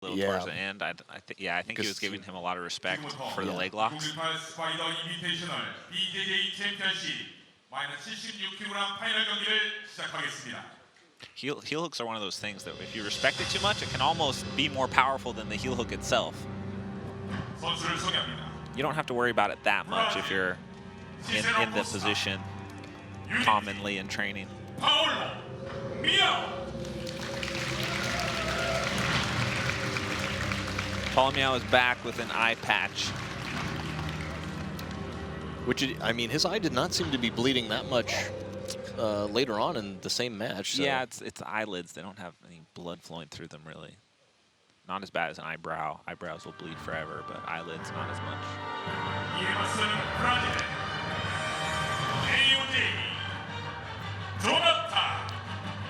little towards the end. I think he was giving him a lot of respect for the leg locks. 스파이더 인비테이셔널 BJJ 챔피언십 마이너스 76kg 파이널 경기를 시작하겠습니다. Heel hooks are one of those things that if you respect it too much, it can almost be more powerful than the heel hook itself. 선수를 소개합니다. You don't have to worry about it that much if you're in the position commonly in training. Paulo Miyao. Paulo Miyao is back with an eye patch. Which, I mean, his eye did not seem to be bleeding that much later on in the same match. So. Yeah, it's eyelids. They don't have any blood flowing through them, really. Not as bad as an eyebrow. Eyebrows will bleed forever, but eyelids not as much. Johnatha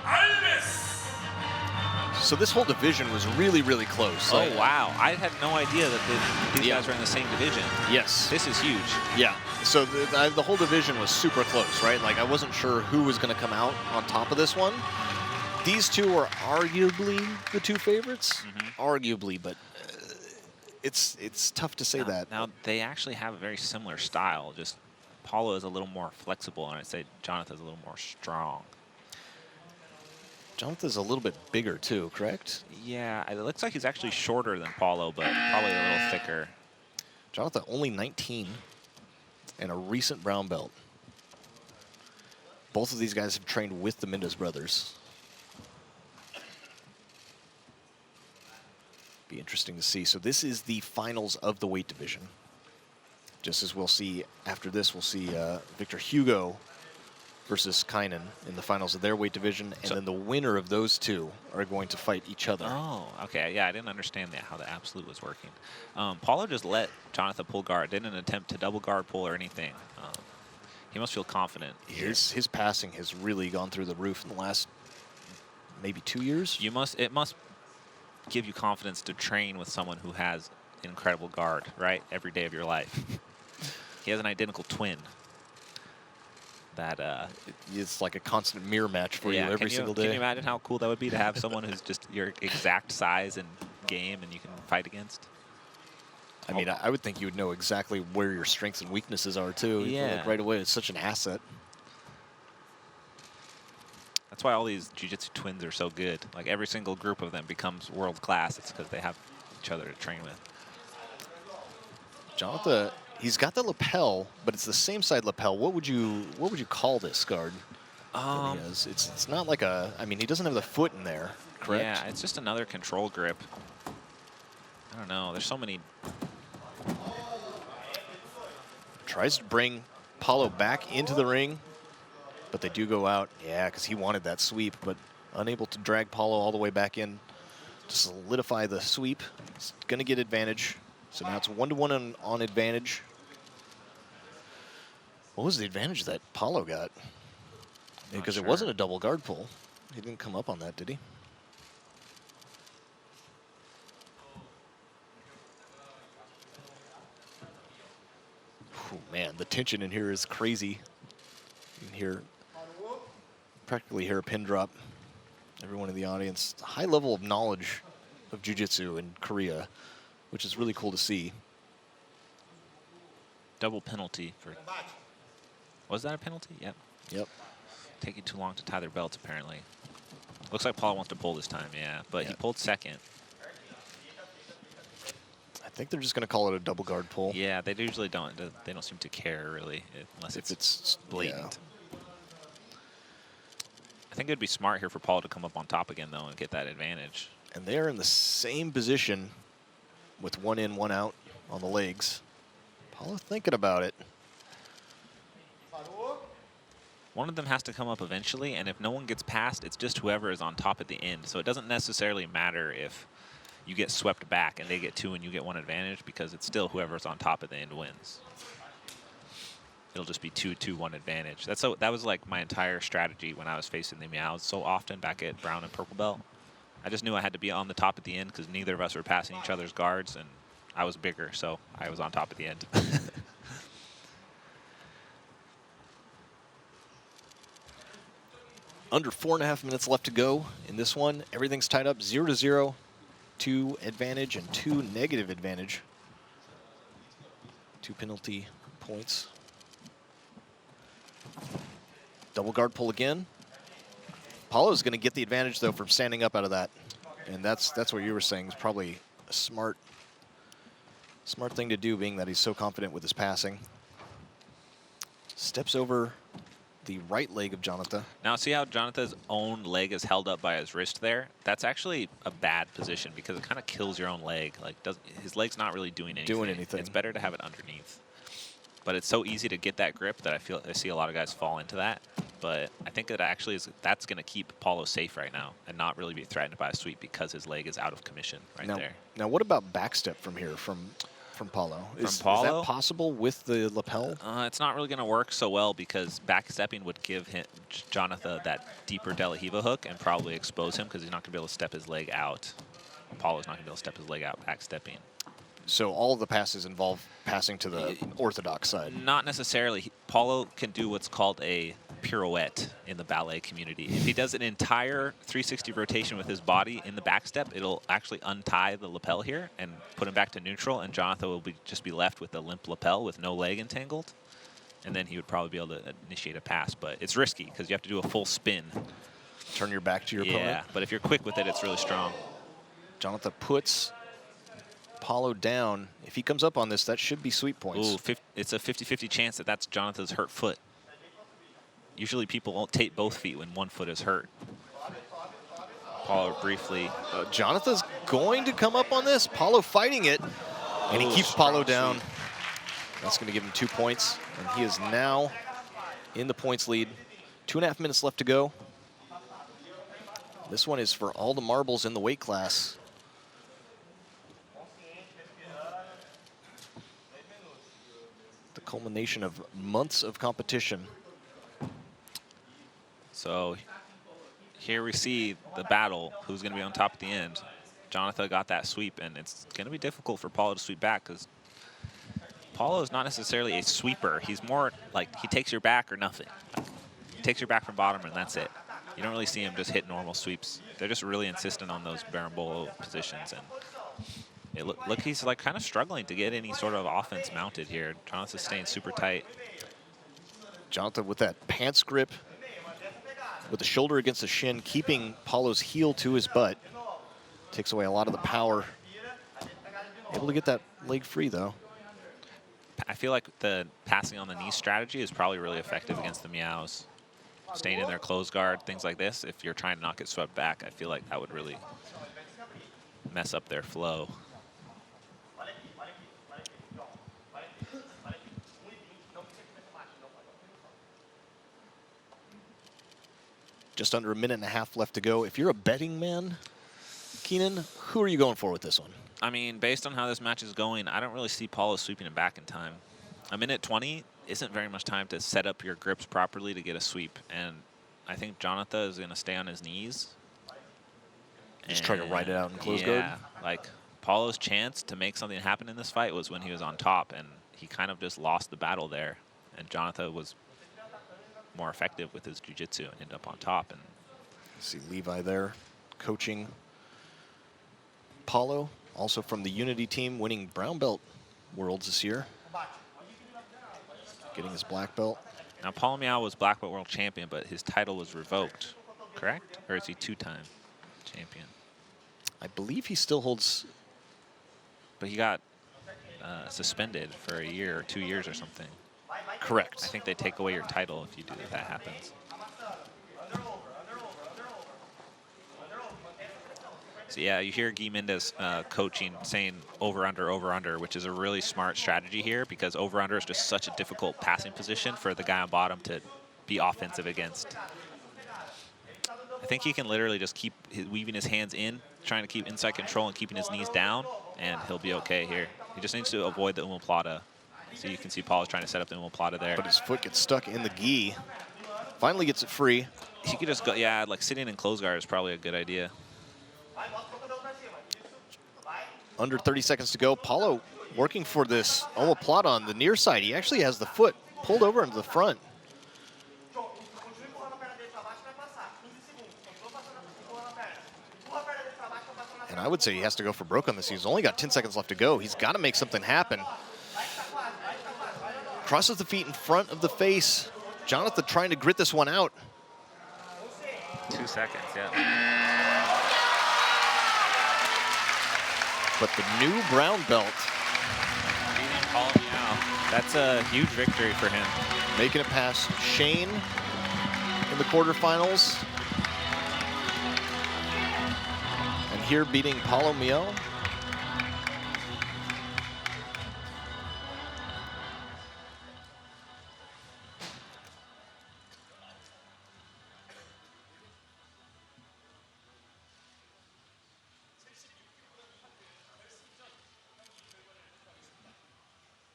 Alves. So this whole division was really, really close. Oh, wow. I had no idea that these guys were in the same division. Yes. This is huge. Yeah. So the whole division was super close, right? Like, I wasn't sure who was going to come out on top of this one. These two are arguably the two favorites. Arguably, but it's tough to say that. Now, they actually have a very similar style. Just Paulo is a little more flexible, and I'd say Johnatha is a little more strong. Johnatha's a little bit bigger, too, correct? Yeah, it looks like he's actually shorter than Paulo, but probably a little thicker. Johnatha only 19 and a recent brown belt. Both of these guys have trained with the Mendes brothers. Be interesting to see. So this is the finals of the weight division. Just as we'll see after this, we'll see Victor Hugo versus Kynan in the finals of their weight division, and then the winner of those two are going to fight each other. Oh, okay. Yeah, I didn't understand how the absolute was working. Paulo just let Johnatha pull guard, didn't attempt to double guard pull or anything. He must feel confident. His passing has really gone through the roof in the last maybe 2 years. It must give you confidence to train with someone who has incredible guard, right? Every day of your life. He has an identical twin. That it's like a constant mirror match for you every single day. Can you imagine how cool that would be to have someone who's just your exact size and game and you can fight against? I mean, I would think you would know exactly where your strengths and weaknesses are, too. Yeah. Like right away, it's such an asset. That's why all these jiu-jitsu twins are so good. Like, every single group of them becomes world-class. It's because they have each other to train with. Johnatha, he's got the lapel, but it's the same side lapel. What would you call this guard? It's not like a. I mean, he doesn't have the foot in there, correct? Yeah, it's just another control grip. I don't know. There's so many. Tries to bring Paulo back into the ring, but they do go out. Yeah, because he wanted that sweep, but unable to drag Paulo all the way back in to solidify the sweep. He's going to get advantage. So now it's 1-to-1 on advantage. What was the advantage that Paulo got? Because it wasn't a double guard pull. He didn't come up on that, did he? Oh, man, the tension in here is crazy. You can hear, practically hear a pin drop. Everyone in the audience, high level of knowledge of jiu-jitsu in Korea, which is really cool to see. Double penalty for. Was that a penalty? Yep. Yep. Taking too long to tie their belts, apparently. Looks like Paulo wants to pull this time, yeah. But he pulled second. I think they're just going to call it a double guard pull. Yeah, they usually don't. They don't seem to care, really, unless it's blatant. Yeah. I think it would be smart here for Paulo to come up on top again, though, and get that advantage. And they're in the same position with one in, one out on the legs. Paulo thinking about it. One of them has to come up eventually, and if no one gets past, it's just whoever is on top at the end. So it doesn't necessarily matter if you get swept back and they get two and you get one advantage, because it's still whoever's on top at the end wins. It'll just be 2-2-1 advantage. That was like my entire strategy when I was facing the Miyaos so often back at brown and purple belt. I just knew I had to be on the top at the end because neither of us were passing each other's guards, and I was bigger, so I was on top at the end. Under 4.5 minutes left to go in this one. Everything's tied up 0-0. 2 advantage and 2 negative advantage. 2 penalty points. Double guard pull again. Paulo's going to get the advantage, though, from standing up out of that. And that's what you were saying is probably a smart thing to do, being that he's so confident with his passing. Steps over the right leg of Johnatha. Now see how Jonatha's own leg is held up by his wrist there? That's actually a bad position because it kind of kills your own leg. Like his leg's not really doing anything. It's better to have it underneath. But it's so easy to get that grip that I see a lot of guys fall into that. But I think that actually that's going to keep Paulo safe right now and not really be threatened by a sweep because his leg is out of commission there. Now what about backstep from here from Paulo? Is that possible with the lapel? It's not really going to work so well because backstepping would give Johnatha that deeper De La Riva hook and probably expose him because he's not going to be able to step his leg out. Paulo's not going to be able to step his leg out backstepping. So all of the passes involve passing to the orthodox side? Not necessarily. Paulo can do what's called a pirouette in the ballet community. If he does an entire 360 rotation with his body in the backstep, it'll actually untie the lapel here and put him back to neutral, and Johnatha will just be left with a limp lapel with no leg entangled. And then he would probably be able to initiate a pass, but it's risky because you have to do a full spin. Turn your back to your opponent? Yeah, but if you're quick with it, it's really strong. Johnatha puts Paulo down. If he comes up on this, that should be sweep points. Ooh, it's a 50-50 chance that that's Jonatha's hurt foot. Usually people won't take both feet when one foot is hurt. Paulo briefly. Jonatha's going to come up on this. Paulo fighting it, and he keeps Paulo down. Sweep. That's going to give him 2 points, and he is now in the points lead. 2.5 minutes left to go. This one is for all the marbles in the weight class. The culmination of months of competition. So here we see the battle, who's going to be on top at the end. Johnatha got that sweep, and it's going to be difficult for Paulo to sweep back because Paulo is not necessarily a sweeper. He's more like he takes your back or nothing. He takes your back from bottom, and that's it. You don't really see him just hit normal sweeps. They're just really insistent on those berimbolo positions. And look, he's like kind of struggling to get any sort of offense mounted here. Jonatha's staying super tight. Johnatha with that pants grip, with the shoulder against the shin, keeping Paulo's heel to his butt. Takes away a lot of the power. Able to get that leg free, though. I feel like the passing on the knee strategy is probably really effective against the Miyaos. Staying in their closed guard, things like this, if you're trying to not get swept back, I feel like that would really mess up their flow. Just under 1.5 minutes left to go. If you're a betting man, Keenan, who are you going for with this one? I mean, based on how this match is going, I don't really see Paulo sweeping him back in time. A minute 20 isn't very much time to set up your grips properly to get a sweep. And I think Johnatha is going to stay on his knees. Just try to ride it out in close guard? Yeah, like Paulo's chance to make something happen in this fight was when he was on top, and he kind of just lost the battle there. And Johnatha was more effective with his jiu-jitsu and ended up on top. And see Levi there coaching Paulo, also from the Unity team, winning brown belt worlds this year. Getting his black belt. Now, Paulo Miyao was black belt world champion, but his title was revoked, correct? Or is he two-time champion? I believe he still holds. But he got suspended for a year or 2 years or something. Correct. I think they take away your title if you do if that happens. So yeah, you hear Guy Mendez coaching, saying over-under, which is a really smart strategy here because over-under is just such a difficult passing position for the guy on bottom to be offensive against. I think he can literally just keep weaving his hands in, trying to keep inside control and keeping his knees down, and he'll be okay here. He just needs to avoid the omoplata. So you can see Paulo's trying to set up the omoplata there. But his foot gets stuck in the gi. Finally gets it free. He could just go, yeah, like sitting in close guard is probably a good idea. Under 30 seconds to go. Paulo working for this omoplata on the near side. He actually has the foot pulled over into the front. And I would say he has to go for broke on this. He's only got 10 seconds left to go. He's got to make something happen. Crosses the feet in front of the face. Johnatha trying to grit this one out. 2 seconds, yeah. But the new brown belt, Beating Paulo Miyao. That's a huge victory for him. making it past Shane in the quarterfinals. And here beating Paulo Miyao.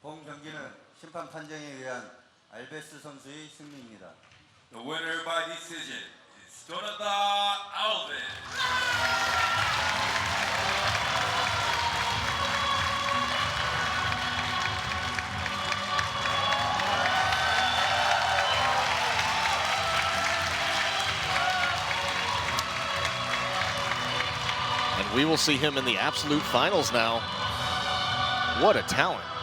본 경기는 심판 판정에 의한 알베스 선수의 승리입니다. The winner by decision is Johnatha Alves. And we will see him in the absolute finals now. What a talent.